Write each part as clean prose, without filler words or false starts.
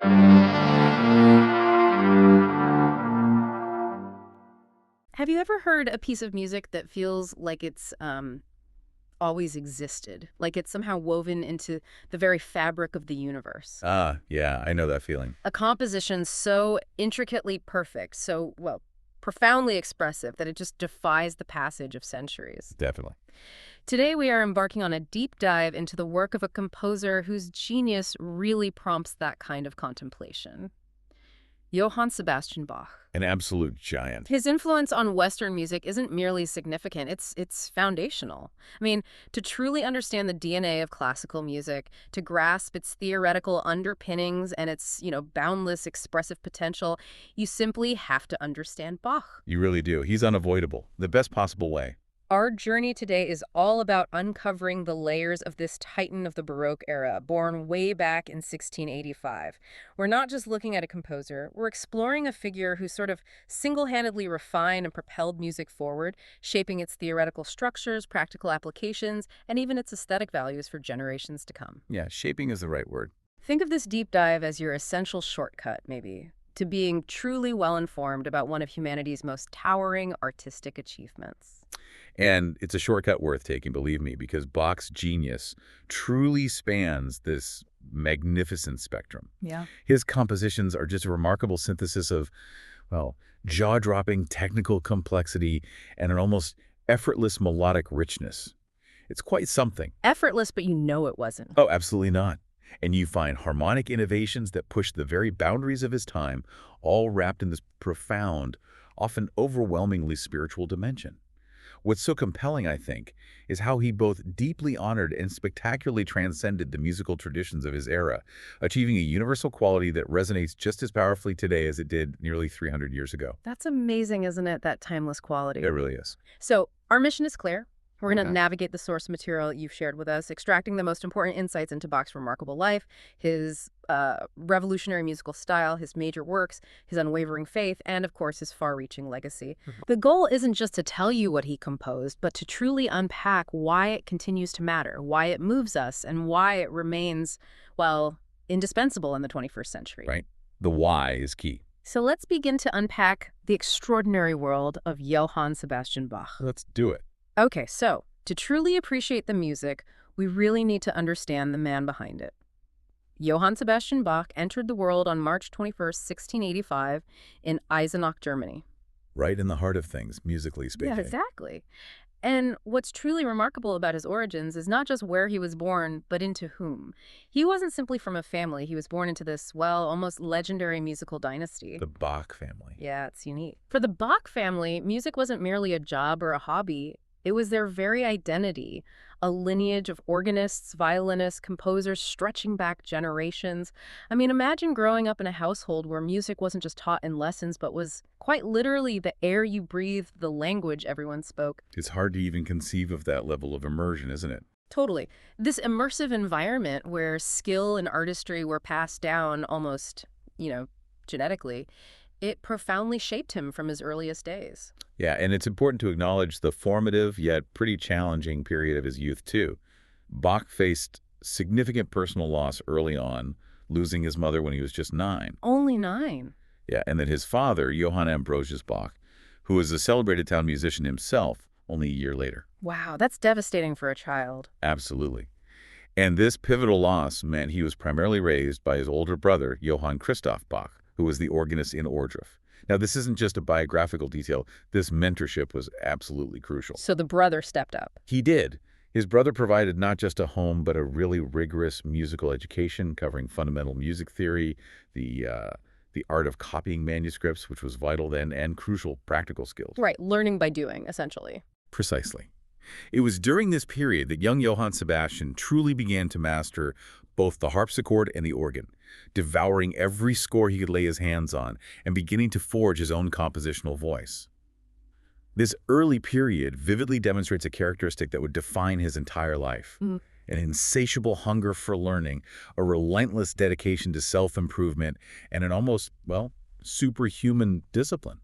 Have you ever heard a piece of music that feels like it's always existed, like it's somehow woven into the very fabric of the universe? Ah, yeah, I know that feeling. A composition so intricately perfect, so, well, profoundly expressive that it just defies the passage of centuries. Definitely. Today, we are embarking on a deep dive into the work of a composer whose genius really prompts that kind of contemplation. Johann Sebastian Bach. An absolute giant. His influence on Western music isn't merely significant, it's foundational. I mean, to truly understand the DNA of classical music, to grasp its theoretical underpinnings and its, boundless expressive potential, you simply have to understand Bach. You really do. He's unavoidable. The best possible way. Our journey today is all about uncovering the layers of this titan of the Baroque era, born way back in 1685. We're not just looking at a composer, we're exploring a figure who sort of single-handedly refined and propelled music forward, shaping its theoretical structures, practical applications, and even its aesthetic values for generations to come. Yeah, shaping is the right word. Think of this deep dive as your essential shortcut, maybe, to being truly well-informed about one of humanity's most towering artistic achievements. And it's a shortcut worth taking, believe me, because Bach's genius truly spans this magnificent spectrum. Yeah. His compositions are just a remarkable synthesis of, well, jaw-dropping technical complexity and an almost effortless melodic richness. It's quite something. Effortless, but you know it wasn't. Oh, absolutely not. And you find harmonic innovations that push the very boundaries of his time, all wrapped in this profound, often overwhelmingly spiritual dimension. What's so compelling, I think, is how he both deeply honored and spectacularly transcended the musical traditions of his era, achieving a universal quality that resonates just as powerfully today as it did nearly 300 years ago. That's amazing, isn't it, that timeless quality? It really is. So our mission is clear. We're going to Okay. navigate the source material you've shared with us, extracting the most important insights into Bach's remarkable life, his revolutionary musical style, his major works, his unwavering faith, and, of course, his far-reaching legacy. The goal isn't just to tell you what he composed, but to truly unpack why it continues to matter, why it moves us, and why it remains, well, indispensable in the 21st century. Right? The why is key. So let's begin to unpack the extraordinary world of Johann Sebastian Bach. Let's do it. Okay, so to truly appreciate the music, we really need to understand the man behind it. Johann Sebastian Bach entered the world on March 21st, 1685 in Eisenach, Germany. Right in the heart of things, musically speaking. Yeah, exactly. And what's truly remarkable about his origins is not just where he was born, but into whom. He wasn't simply from a family. He was born into this, well, almost legendary musical dynasty. The Bach family. Yeah, it's unique. For the Bach family, music wasn't merely a job or a hobby. It was their very identity, a lineage of organists, violinists, composers stretching back generations. I mean, imagine growing up in a household where music wasn't just taught in lessons, but was quite literally the air you breathed, the language everyone spoke. It's hard to even conceive of that level of immersion, isn't it? Totally. This immersive environment where skill and artistry were passed down almost, genetically, it profoundly shaped him from his earliest days. Yeah, and it's important to acknowledge the formative yet pretty challenging period of his youth, too. Bach faced significant personal loss early on, losing his mother when he was just 9. Only 9. Yeah, and then his father, Johann Ambrosius Bach, who was a celebrated town musician himself, only a year later. Wow, that's devastating for a child. Absolutely. And this pivotal loss meant he was primarily raised by his older brother, Johann Christoph Bach, who was the organist in Ohrdruf. Now, this isn't just a biographical detail. This mentorship was absolutely crucial. So the brother stepped up. He did. His brother provided not just a home, but a really rigorous musical education covering fundamental music theory, the art of copying manuscripts, which was vital then, and crucial practical skills. Right, learning by doing, essentially. Precisely. It was during this period that young Johann Sebastian truly began to master both the harpsichord and the organ, devouring every score he could lay his hands on and beginning to forge his own compositional voice. This early period vividly demonstrates a characteristic that would define his entire life. An insatiable hunger for learning, a relentless dedication to self-improvement, and an almost, well, superhuman discipline.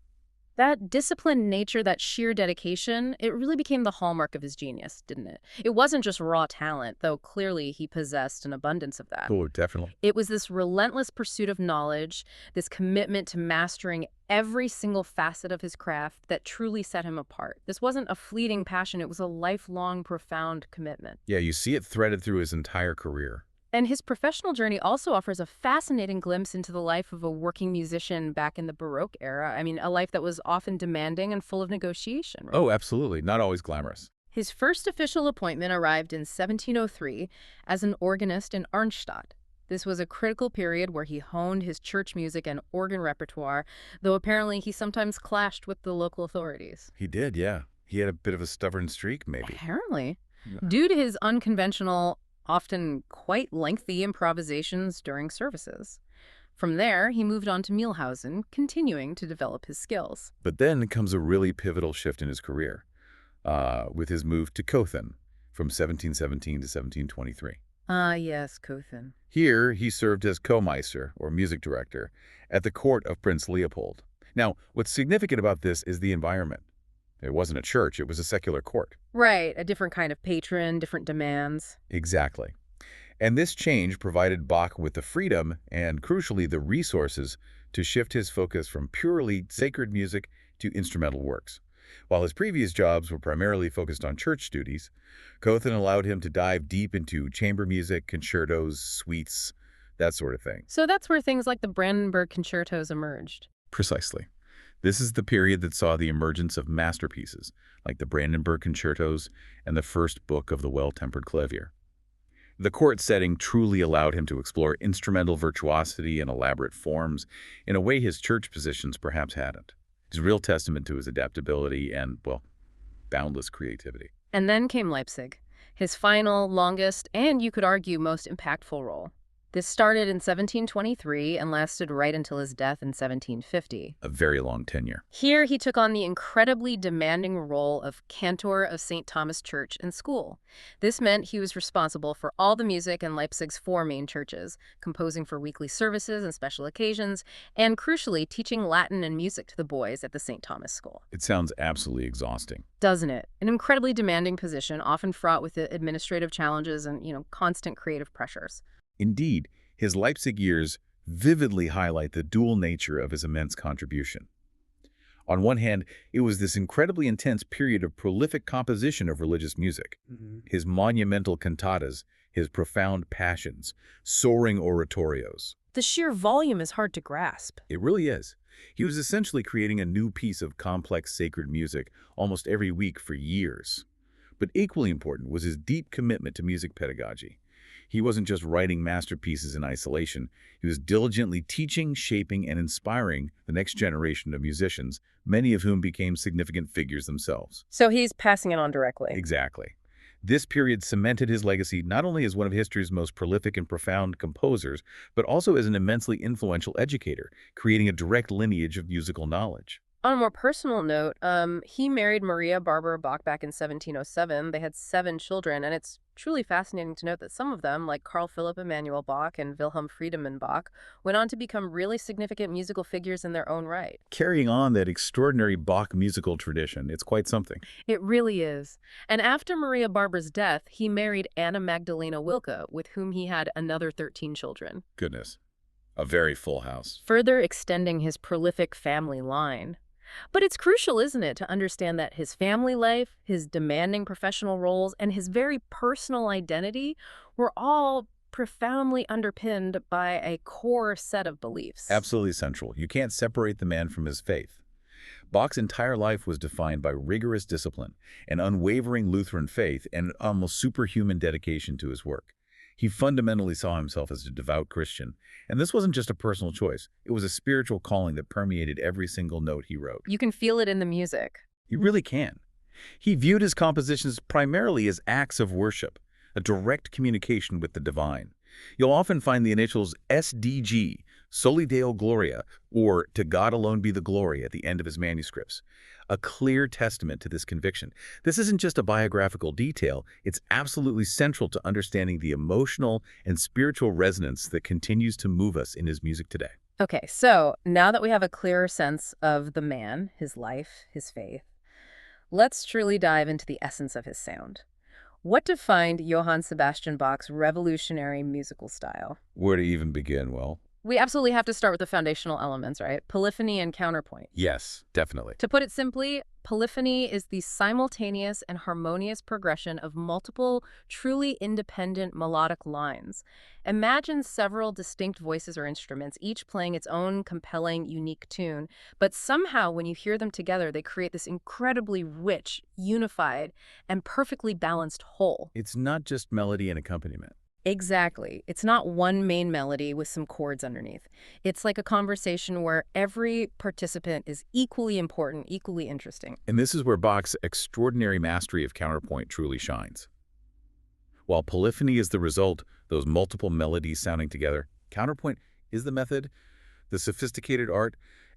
That disciplined nature, that sheer dedication, it really became the hallmark of his genius, didn't it? It wasn't just raw talent, though clearly he possessed an abundance of that. Oh, definitely. It was this relentless pursuit of knowledge, this commitment to mastering every single facet of his craft that truly set him apart. This wasn't a fleeting passion, it was a lifelong, profound commitment. Yeah, you see it threaded through his entire career. And his professional journey also offers a fascinating glimpse into the life of a working musician back in the Baroque era. I mean, a life that was often demanding and full of negotiation, right? Oh, absolutely. Not always glamorous. His first official appointment arrived in 1703 as an organist in Arnstadt. This was a critical period where he honed his church music and organ repertoire, though apparently he sometimes clashed with the local authorities. He did, yeah. He had a bit of a stubborn streak, maybe. Apparently. Yeah. Due to his unconventional, often quite lengthy improvisations during services. From there, he moved on to Mühlhausen, continuing to develop his skills. But then comes a really pivotal shift in his career, with his move to Cothen from 1717 to 1723. Ah, yes, Cothen. Here, he served as co-meister, or music director, at the court of Prince Leopold. Now, what's significant about this is the environment. It wasn't a church, it was a secular court. Right, a different kind of patron, different demands. Exactly. And this change provided Bach with the freedom and, crucially, the resources to shift his focus from purely sacred music to instrumental works. While his previous jobs were primarily focused on church duties, Cothen allowed him to dive deep into chamber music, concertos, suites, that sort of thing. So that's where things like the Brandenburg concertos emerged. Precisely. This is the period that saw the emergence of masterpieces, like the Brandenburg concertos and the first book of the Well-Tempered Clavier. The court setting truly allowed him to explore instrumental virtuosity and elaborate forms in a way his church positions perhaps hadn't. It's a real testament to his adaptability and, well, boundless creativity. And then came Leipzig, his final, longest, and you could argue most impactful role. This started in 1723 and lasted right until his death in 1750. A very long tenure. Here, he took on the incredibly demanding role of cantor of St. Thomas Church and School. This meant he was responsible for all the music in Leipzig's four main churches, composing for weekly services and special occasions, and crucially, teaching Latin and music to the boys at the St. Thomas School. It sounds absolutely exhausting. Doesn't it? An incredibly demanding position, often fraught with administrative challenges and, constant creative pressures. Indeed, his Leipzig years vividly highlight the dual nature of his immense contribution. On one hand, it was this incredibly intense period of prolific composition of religious music. His monumental cantatas, his profound passions, soaring oratorios. The sheer volume is hard to grasp. It really is. He was essentially creating a new piece of complex sacred music almost every week for years. But equally important was his deep commitment to music pedagogy. He wasn't just writing masterpieces in isolation. He was diligently teaching, shaping, and inspiring the next generation of musicians, many of whom became significant figures themselves. So he's passing it on directly. Exactly. This period cemented his legacy not only as one of history's most prolific and profound composers, but also as an immensely influential educator, creating a direct lineage of musical knowledge. On a more personal note, he married Maria Barbara Bach back in 1707. They had 7 children, and it's truly fascinating to note that some of them, like Carl Philipp Emanuel Bach and Wilhelm Friedemann Bach, went on to become really significant musical figures in their own right. Carrying on that extraordinary Bach musical tradition, it's quite something. It really is. And after Maria Barbara's death, he married Anna Magdalena Wilke, with whom he had another 13 children. Goodness. A very full house. Further extending his prolific family line. But it's crucial, isn't it, to understand that his family life, his demanding professional roles, and his very personal identity were all profoundly underpinned by a core set of beliefs. Absolutely central. You can't separate the man from his faith. Bach's entire life was defined by rigorous discipline, an unwavering Lutheran faith, and an almost superhuman dedication to his work. He fundamentally saw himself as a devout Christian, and this wasn't just a personal choice. It was a spiritual calling that permeated every single note he wrote. You can feel it in the music. You really can. He viewed his compositions primarily as acts of worship, a direct communication with the divine. You'll often find the initials SDG, Soli Deo Gloria, or To God Alone Be the Glory at the end of his manuscripts. A clear testament to this conviction. This isn't just a biographical detail, it's absolutely central to understanding the emotional and spiritual resonance that continues to move us in his music today. Okay, so now that we have a clearer sense of the man, his life, his faith, let's truly dive into the essence of his sound. What defined Johann Sebastian Bach's revolutionary musical style? Where to even begin? Well, We absolutely have to start with the foundational elements, right? Polyphony and counterpoint. yes, definitely. To put it simply, polyphony is the simultaneous and harmonious progression of multiple, truly independent melodic lines. Imagine several distinct voices or instruments, each playing its own compelling, unique tune, but somehow when you hear them together, they create this incredibly rich, unified, and perfectly balanced whole. It's not just melody and accompaniment. Exactly. It's not one main melody with some chords underneath. It's like a conversation where every participant is equally important, equally interesting. And this is where Bach's extraordinary mastery of counterpoint truly shines. While polyphony is the result, those multiple melodies sounding together, counterpoint is the method, the sophisticated art,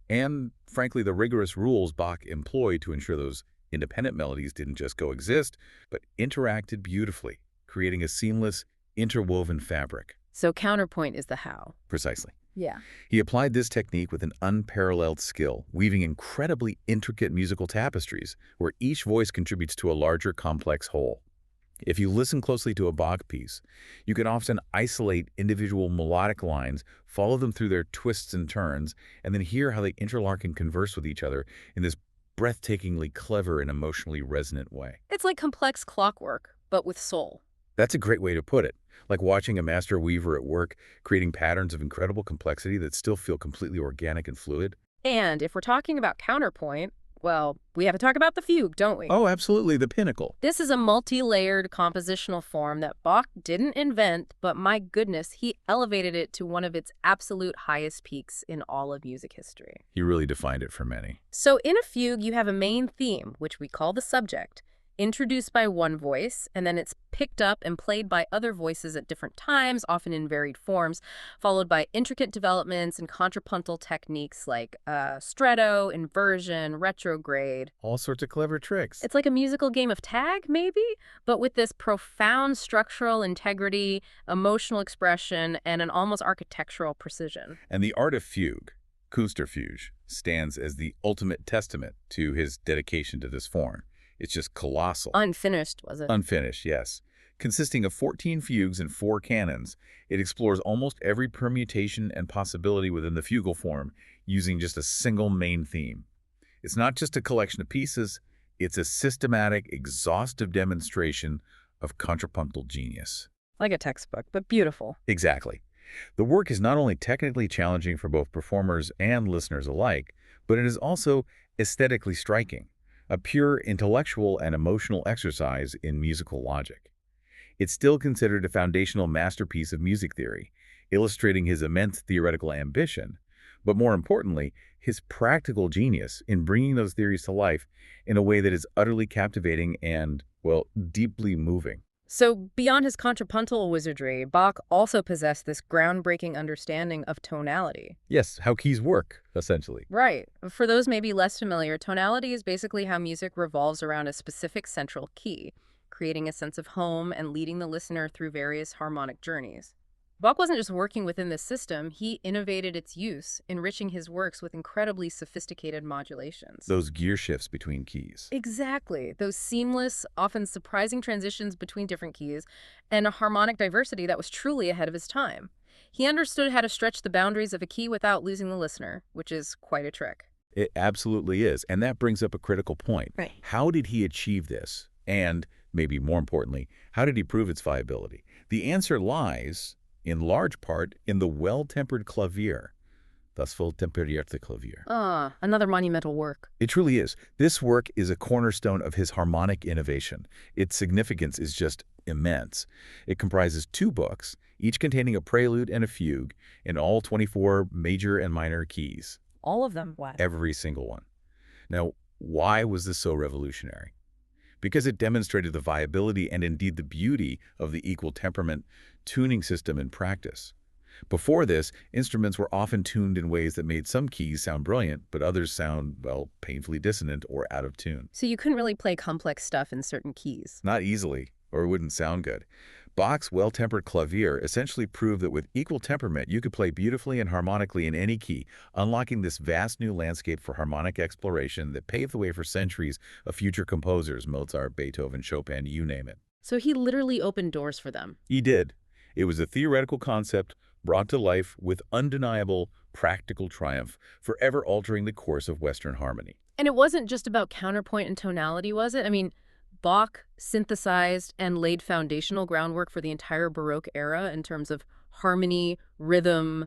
and, frankly, the rigorous rules Bach employed to ensure those independent melodies didn't just coexist, but interacted beautifully, creating a seamless, interwoven fabric. So counterpoint is the how. Precisely. Yeah. He applied this technique with an unparalleled skill, weaving incredibly intricate musical tapestries where each voice contributes to a larger, complex whole. If you listen closely to a Bach piece, you can often isolate individual melodic lines, follow them through their twists and turns, and then hear how they interlock and converse with each other in this breathtakingly clever and emotionally resonant way. It's like complex clockwork, but with soul. That's a great way to put it, like watching a master weaver at work, creating patterns of incredible complexity that still feel completely organic and fluid. And if we're talking about counterpoint, well, we have to talk about the fugue, don't we? Oh, absolutely, the pinnacle. This is a multi-layered compositional form that Bach didn't invent, but my goodness, he elevated it to one of its absolute highest peaks in all of music history. He really defined it for many. So in a fugue, you have a main theme, which we call the subject, introduced by one voice, and then it's picked up and played by other voices at different times, often in varied forms, followed by intricate developments and contrapuntal techniques like stretto, inversion, retrograde. All sorts of clever tricks. It's like a musical game of tag, maybe, but with this profound structural integrity, emotional expression, and an almost architectural precision. And the art of fugue, Kunstfuge, stands as the ultimate testament to his dedication to this form. It's just colossal. Unfinished, was it? Unfinished, yes. Consisting of 14 fugues and 4 canons, it explores almost every permutation and possibility within the fugal form using just a single main theme. It's not just a collection of pieces, it's a systematic, exhaustive demonstration of contrapuntal genius. Like a textbook, but beautiful. Exactly. The work is not only technically challenging for both performers and listeners alike, but it is also aesthetically striking. A pure intellectual and emotional exercise in musical logic. It's still considered a foundational masterpiece of music theory, illustrating his immense theoretical ambition, but more importantly, his practical genius in bringing those theories to life in a way that is utterly captivating and, well, deeply moving. So beyond his contrapuntal wizardry, Bach also possessed this groundbreaking understanding of tonality. Yes, how keys work, essentially. Right. For those maybe less familiar, tonality is basically how music revolves around a specific central key, creating a sense of home and leading the listener through various harmonic journeys. Bach wasn't just working within this system, he innovated its use, enriching his works with incredibly sophisticated modulations. Those gear shifts between keys. Exactly. Those seamless, often surprising transitions between different keys, and a harmonic diversity that was truly ahead of his time. He understood how to stretch the boundaries of a key without losing the listener, which is quite a trick. It absolutely is, and that brings up a critical point. Right. How did he achieve this? And, maybe more importantly, how did he prove its viability? The answer lies, in large part, in the well-tempered clavier. Das wohltemperierte Klavier. Ah, another monumental work. It truly is. This work is a cornerstone of his harmonic innovation. Its significance is just immense. It comprises 2 books, each containing a prelude and a fugue, in all 24 major and minor keys. All of them? What? Every single one. Now, why was this so revolutionary? Because it demonstrated the viability and indeed the beauty of the equal temperament tuning system in practice. Before this, instruments were often tuned in ways that made some keys sound brilliant, but others sound, well, painfully dissonant or out of tune. So you couldn't really play complex stuff in certain keys. Not easily, or it wouldn't sound good. Bach's well-tempered clavier essentially proved that with equal temperament, you could play beautifully and harmonically in any key, unlocking this vast new landscape for harmonic exploration that paved the way for centuries of future composers, Mozart, Beethoven, Chopin, you name it. So he literally opened doors for them. He did. It was a theoretical concept brought to life with undeniable practical triumph, forever altering the course of Western harmony. And it wasn't just about counterpoint and tonality, was it? I mean, Bach synthesized and laid foundational groundwork for the entire Baroque era in terms of harmony, rhythm,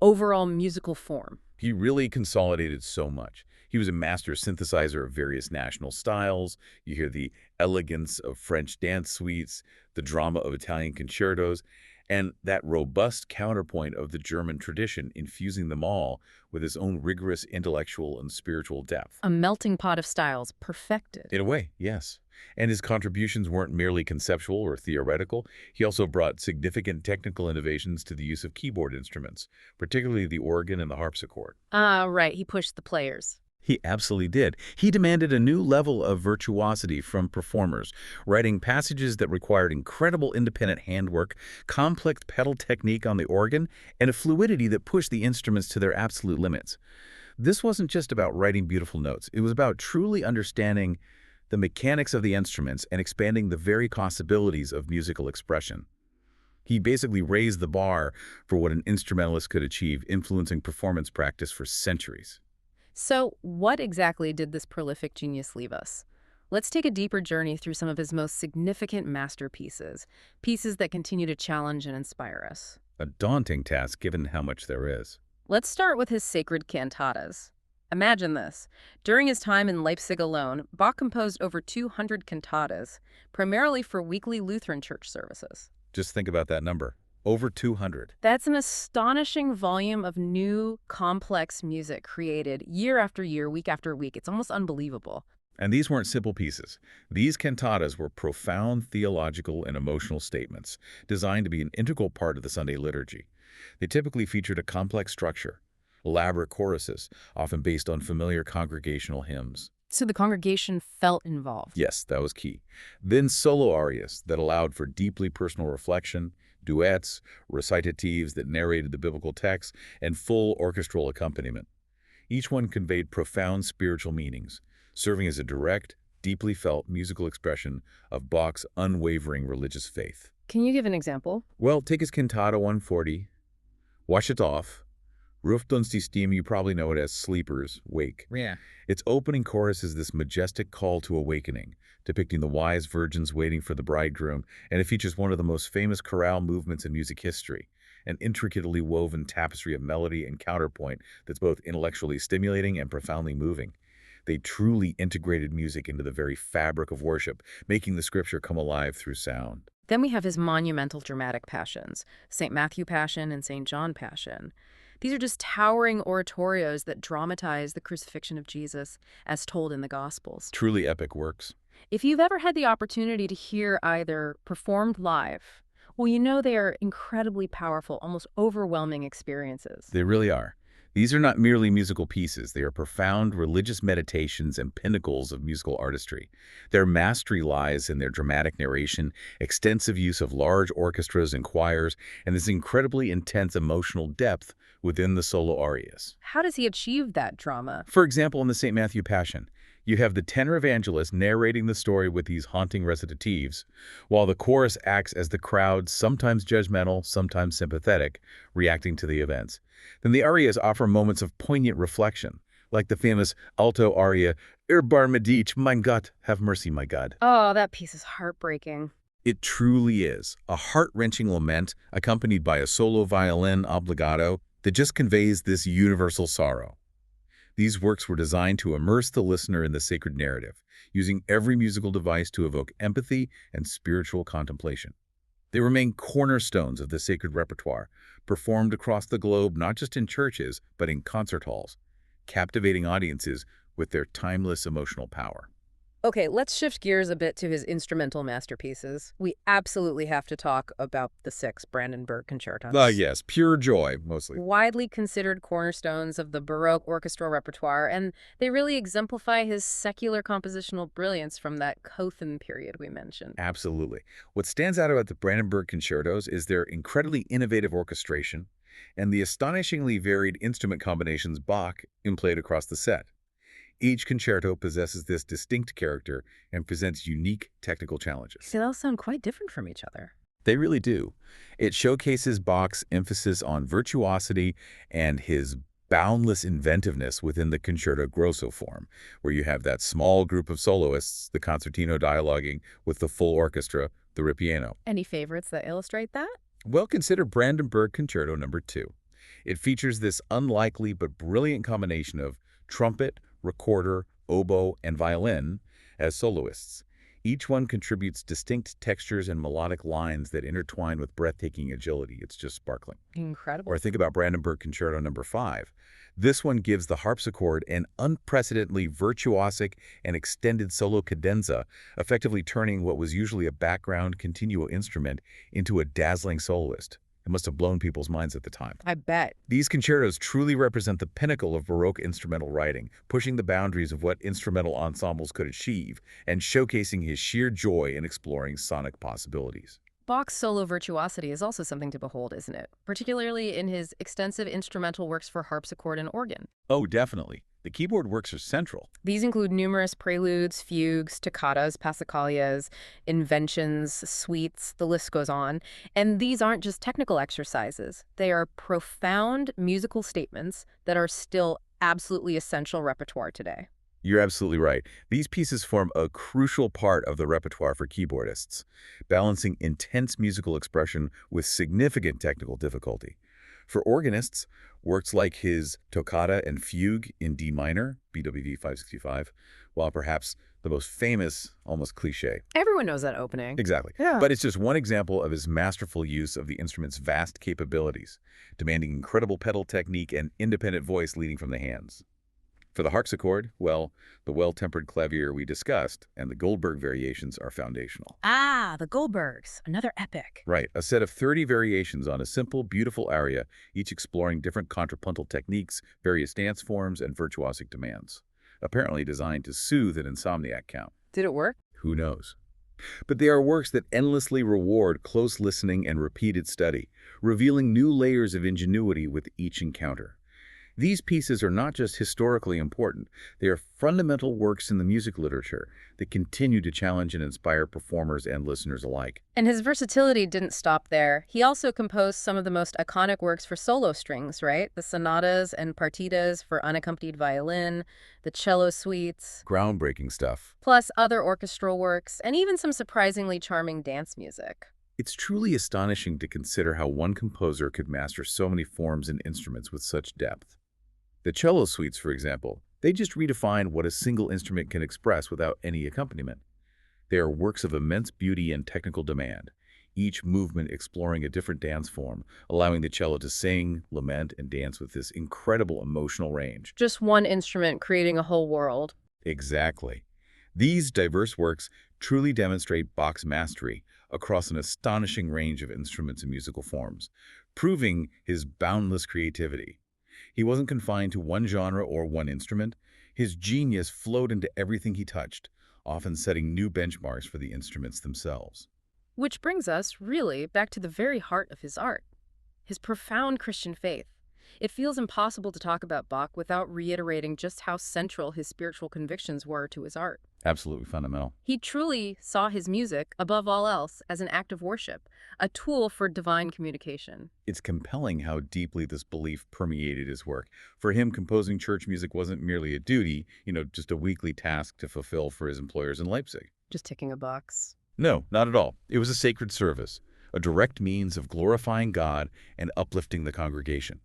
overall musical form. He really consolidated so much. He was a master synthesizer of various national styles. You hear the elegance of French dance suites, the drama of Italian concertos, and that robust counterpoint of the German tradition, infusing them all with his own rigorous intellectual and spiritual depth. A melting pot of styles, perfected. In a way, yes. And his contributions weren't merely conceptual or theoretical. He also brought significant technical innovations to the use of keyboard instruments, particularly the organ and the harpsichord. Ah, right, he pushed the players. He absolutely did. He demanded a new level of virtuosity from performers, writing passages that required incredible independent handwork, complex pedal technique on the organ, and a fluidity that pushed the instruments to their absolute limits. This wasn't just about writing beautiful notes. It was about truly understanding the mechanics of the instruments and expanding the very possibilities of musical expression. He basically raised the bar for what an instrumentalist could achieve, influencing performance practice for centuries. So what exactly did this prolific genius leave us? Let's take a deeper journey through some of his most significant masterpieces, pieces that continue to challenge and inspire us. A daunting task given how much there is. Let's start with his sacred cantatas. Imagine this. During his time in Leipzig alone, Bach composed over 200 cantatas, primarily for weekly Lutheran church services. Just think about that number. Over 200. That's an astonishing volume of new, complex music created year after year, week after week. It's almost unbelievable. And these weren't simple pieces. These cantatas were profound theological and emotional statements designed to be an integral part of the Sunday liturgy. They typically featured a complex structure, elaborate choruses, often based on familiar congregational hymns. So the congregation felt involved. Yes, that was key. Then solo arias that allowed for deeply personal reflection, duets, recitatives that narrated the biblical text, and full orchestral accompaniment. Each one conveyed profound spiritual meanings, serving as a direct, deeply felt musical expression of Bach's unwavering religious faith. Can you give an example? Well, take his Cantata 140, Wash It Off, Ruft uns die Stimme, you probably know it as Sleepers, Wake. Yeah. Its opening chorus is this majestic call to awakening, depicting the wise virgins waiting for the bridegroom, and it features one of the most famous chorale movements in music history, an intricately woven tapestry of melody and counterpoint that's both intellectually stimulating and profoundly moving. They truly integrated music into the very fabric of worship, making the scripture come alive through sound. Then we have his monumental dramatic passions, St. Matthew Passion and St. John Passion. These are just towering oratorios that dramatize the crucifixion of Jesus as told in the Gospels. Truly epic works. If you've ever had the opportunity to hear either performed live, well, you know they are incredibly powerful, almost overwhelming experiences. They really are. These are not merely musical pieces. They are profound religious meditations and pinnacles of musical artistry. Their mastery lies in their dramatic narration, extensive use of large orchestras and choirs, and this incredibly intense emotional depth within the solo arias. How does he achieve that drama? For example, in the St. Matthew Passion, you have the tenor evangelist narrating the story with these haunting recitatives, while the chorus acts as the crowd, sometimes judgmental, sometimes sympathetic, reacting to the events. Then the arias offer moments of poignant reflection, like the famous alto aria, Erbarme dich, mein Gott, have mercy, my God. Oh, that piece is heartbreaking. It truly is, a heart-wrenching lament accompanied by a solo violin obbligato that just conveys this universal sorrow. These works were designed to immerse the listener in the sacred narrative, using every musical device to evoke empathy and spiritual contemplation. They remain cornerstones of the sacred repertoire, performed across the globe not just in churches, but in concert halls, captivating audiences with their timeless emotional power. Okay, let's shift gears a bit to his instrumental masterpieces. We absolutely have to talk about the six Brandenburg concertos. Yes, pure joy, mostly. Widely considered cornerstones of the Baroque orchestral repertoire, and they really exemplify his secular compositional brilliance from that Cothan period we mentioned. Absolutely. What stands out about the Brandenburg concertos is their incredibly innovative orchestration and the astonishingly varied instrument combinations Bach employed across the set. Each concerto possesses this distinct character and presents unique technical challenges. They all sound quite different from each other. They really do. It showcases Bach's emphasis on virtuosity and his boundless inventiveness within the concerto grosso form, where you have that small group of soloists, the concertino dialoguing with the full orchestra, the ripieno. Any favorites that illustrate that? Well, consider Brandenburg Concerto No. 2. It features this unlikely but brilliant combination of trumpet, recorder, oboe, and violin as soloists. Each one contributes distinct textures and melodic lines that intertwine with breathtaking agility. It's just sparkling. Or Incredible. think about Brandenburg Concerto No. 5. This one gives the harpsichord an unprecedentedly virtuosic and extended solo cadenza, effectively turning what was usually a background continuo instrument into a dazzling soloist. It must have blown people's minds at the time. I bet. These concertos truly represent the pinnacle of Baroque instrumental writing, pushing the boundaries of what instrumental ensembles could achieve and showcasing his sheer joy in exploring sonic possibilities. Bach's solo virtuosity is also something to behold, isn't it? Particularly in his extensive instrumental works for harpsichord and organ. Oh, definitely. The keyboard works are central. These include numerous preludes, fugues, toccatas, passacalias, inventions, suites, the list goes on. And these aren't just technical exercises. They are profound musical statements that are still absolutely essential repertoire today. You're absolutely right. These pieces form a crucial part of the repertoire for keyboardists, balancing intense musical expression with significant technical difficulty. For organists, works like his Toccata and Fugue in D minor, BWV 565, while perhaps the most famous, almost cliché. Everyone knows that opening. Exactly. Yeah. But it's just one example of his masterful use of the instrument's vast capabilities, demanding incredible pedal technique and independent voice leading from the hands. For the harpsichord, well, the well-tempered clavier we discussed and the Goldberg variations are foundational. Ah, the Goldbergs, another epic. Right, a set of 30 variations on a simple, beautiful aria, each exploring different contrapuntal techniques, various dance forms, and virtuosic demands. Apparently designed to soothe an insomniac count. Did it work? Who knows? But they are works that endlessly reward close listening and repeated study, revealing new layers of ingenuity with each encounter. These pieces are not just historically important, they are fundamental works in the music literature that continue to challenge and inspire performers and listeners alike. And his versatility didn't stop there. He also composed some of the most iconic works for solo strings, right? The sonatas and partitas for unaccompanied violin, the cello suites, Groundbreaking stuff. plus other orchestral works, and even some surprisingly charming dance music. It's truly astonishing to consider how one composer could master so many forms and instruments with such depth. The cello suites, for example, they just redefine what a single instrument can express without any accompaniment. They are works of immense beauty and technical demand, each movement exploring a different dance form, allowing the cello to sing, lament, and dance with this incredible emotional range. Just one instrument creating a whole world. Exactly. These diverse works truly demonstrate Bach's mastery across an astonishing range of instruments and musical forms, proving his boundless creativity. He wasn't confined to one genre or one instrument. His genius flowed into everything he touched, often setting new benchmarks for the instruments themselves. Which brings us, really, back to the very heart of his art, his profound Christian faith. It feels impossible to talk about Bach without reiterating just how central his spiritual convictions were to his art. Absolutely fundamental. He truly saw his music, above all else, as an act of worship, a tool for divine communication. It's compelling how deeply this belief permeated his work. For him, composing church music wasn't merely a duty, just a weekly task to fulfill for his employers in Leipzig. Just ticking a box. No, not at all. It was a sacred service, a direct means of glorifying God and uplifting the congregation.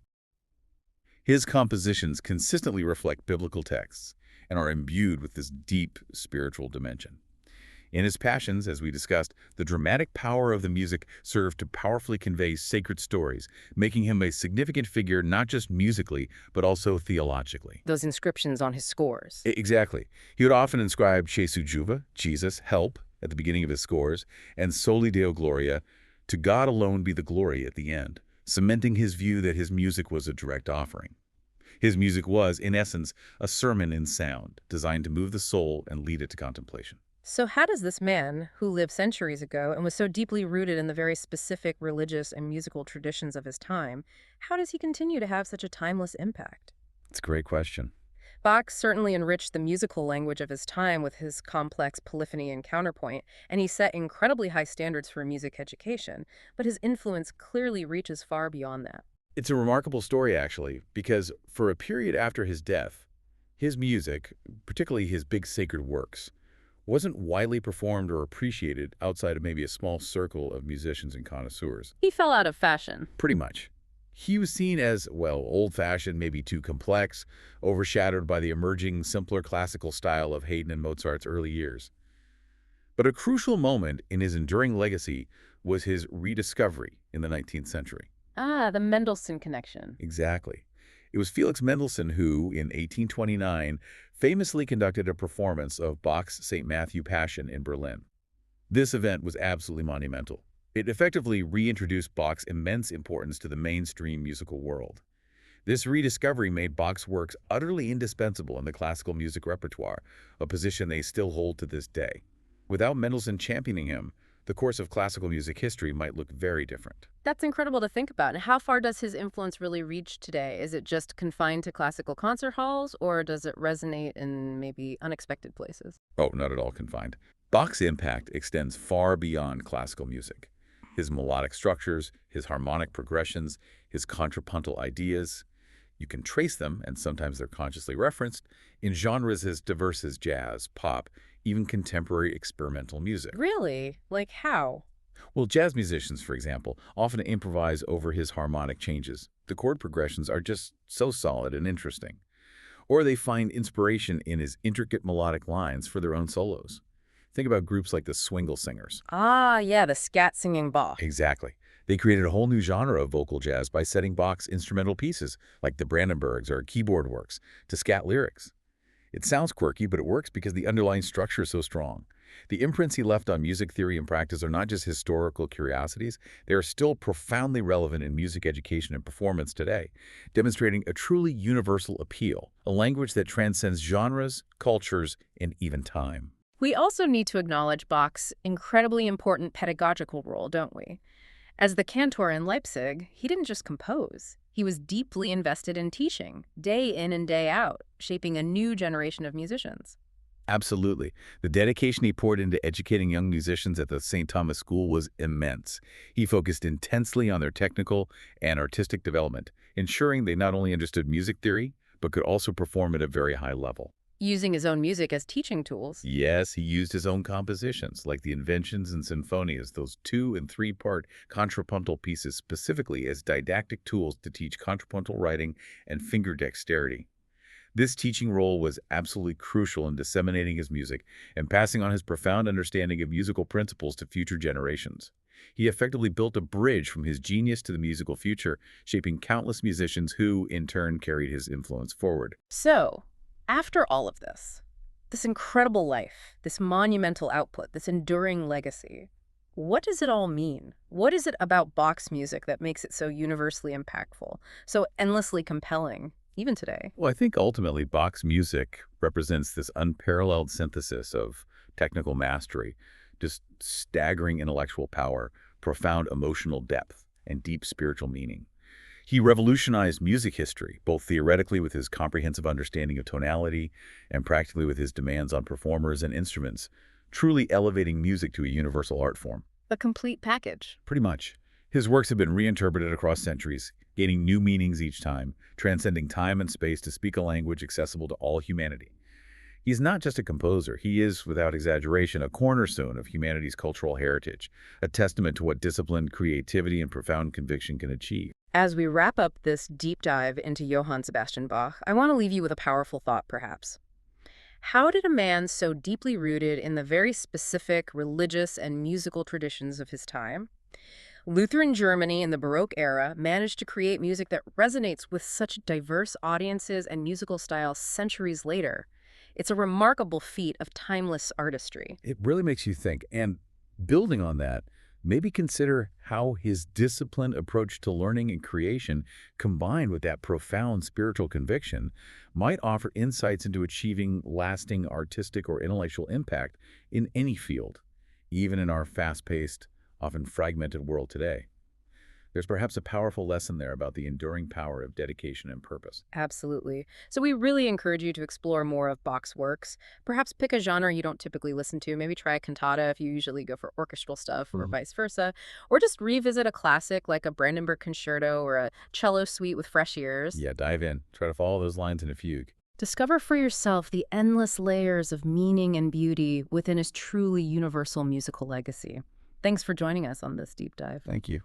His compositions consistently reflect biblical texts and are imbued with this deep spiritual dimension. In his Passions, as we discussed, the dramatic power of the music served to powerfully convey sacred stories, making him a significant figure not just musically, but also theologically. Those inscriptions on his scores. Exactly. He would often inscribe Jesu Juva, Jesus, help, at the beginning of his scores, and Soli Deo Gloria, to God alone be the glory at the end, cementing his view that his music was a direct offering. His music was, in essence, a sermon in sound, designed to move the soul and lead it to contemplation. So how does this man, who lived centuries ago and was so deeply rooted in the very specific religious and musical traditions of his time, how does he continue to have such a timeless impact? It's a great question. Bach certainly enriched the musical language of his time with his complex polyphony and counterpoint, and he set incredibly high standards for music education, but his influence clearly reaches far beyond that. It's a remarkable story, actually, because for a period after his death, his music, particularly his big sacred works, wasn't widely performed or appreciated outside of maybe a small circle of musicians and connoisseurs. He fell out of fashion. Pretty much. He was seen as, well, old-fashioned, maybe too complex, overshadowed by the emerging, simpler classical style of Haydn and Mozart's early years. But a crucial moment in his enduring legacy was his rediscovery in the 19th century. Ah, the Mendelssohn connection. Exactly. It was Felix Mendelssohn who, in 1829, famously conducted a performance of Bach's St. Matthew Passion in Berlin. This event was absolutely monumental. It effectively reintroduced Bach's immense importance to the mainstream musical world. This rediscovery made Bach's works utterly indispensable in the classical music repertoire, a position they still hold to this day. Without Mendelssohn championing him, the course of classical music history might look very different. That's incredible to think about. And how far does his influence really reach today? Is it just confined to classical concert halls, or does it resonate in maybe unexpected places? Oh, not at all confined. Bach's impact extends far beyond classical music. His melodic structures, his harmonic progressions, his contrapuntal ideas. You can trace them, and sometimes they're consciously referenced, in genres as diverse as jazz, pop, even contemporary experimental music. Really? Like how? Well, jazz musicians, for example, often improvise over his harmonic changes. The chord progressions are just so solid and interesting. Or they find inspiration in his intricate melodic lines for their own solos. Think about groups like the Swingle Singers. Ah, yeah, the scat singing Bach. Exactly. They created a whole new genre of vocal jazz by setting Bach's instrumental pieces, like the Brandenburgs or keyboard works, to scat lyrics. It sounds quirky, but it works because the underlying structure is so strong. The imprints he left on music theory and practice are not just historical curiosities, they are still profoundly relevant in music education and performance today, demonstrating a truly universal appeal, a language that transcends genres, cultures, and even time. We also need to acknowledge Bach's incredibly important pedagogical role, don't we? As the cantor in Leipzig, he didn't just compose. He was deeply invested in teaching, day in and day out, shaping a new generation of musicians. Absolutely. The dedication he poured into educating young musicians at the St. Thomas School was immense. He focused intensely on their technical and artistic development, ensuring they not only understood music theory, but could also perform at a very high level. Using his own music as teaching tools. Yes, he used his own compositions, like the Inventions and Sinfonias, those 2- and 3-part contrapuntal pieces specifically as didactic tools to teach contrapuntal writing and finger dexterity. This teaching role was absolutely crucial in disseminating his music and passing on his profound understanding of musical principles to future generations. He effectively built a bridge from his genius to the musical future, shaping countless musicians who, in turn, carried his influence forward. So, after all of this incredible life, this monumental output, this enduring legacy, what does it all mean? What is it about Bach's music that makes it so universally impactful, so endlessly compelling, even today? Well, I think ultimately Bach's music represents this unparalleled synthesis of technical mastery, just staggering intellectual power, profound emotional depth, and deep spiritual meaning. He revolutionized music history, both theoretically with his comprehensive understanding of tonality and practically with his demands on performers and instruments, truly elevating music to a universal art form. The complete package. Pretty much. His works have been reinterpreted across centuries, gaining new meanings each time, transcending time and space to speak a language accessible to all humanity. He's not just a composer, he is, without exaggeration, a cornerstone of humanity's cultural heritage, a testament to what disciplined creativity and profound conviction can achieve. As we wrap up this deep dive into Johann Sebastian Bach, I want to leave you with a powerful thought, perhaps. How did a man so deeply rooted in the very specific religious and musical traditions of his time, Lutheran Germany in the Baroque era, manage to create music that resonates with such diverse audiences and musical styles centuries later? It's a remarkable feat of timeless artistry. It really makes you think. And building on that, maybe consider how his disciplined approach to learning and creation, combined with that profound spiritual conviction, might offer insights into achieving lasting artistic or intellectual impact in any field, even in our fast-paced, often fragmented world today. There's perhaps a powerful lesson there about the enduring power of dedication and purpose. Absolutely. So we really encourage you to explore more of Bach's works. Perhaps pick a genre you don't typically listen to. Maybe try a cantata if you usually go for orchestral stuff, or Mhm. vice versa. Or just revisit a classic like a Brandenburg Concerto or a cello suite with fresh ears. Yeah, dive in. Try to follow those lines in a fugue. Discover for yourself the endless layers of meaning and beauty within his truly universal musical legacy. Thanks for joining us on this deep dive. Thank you.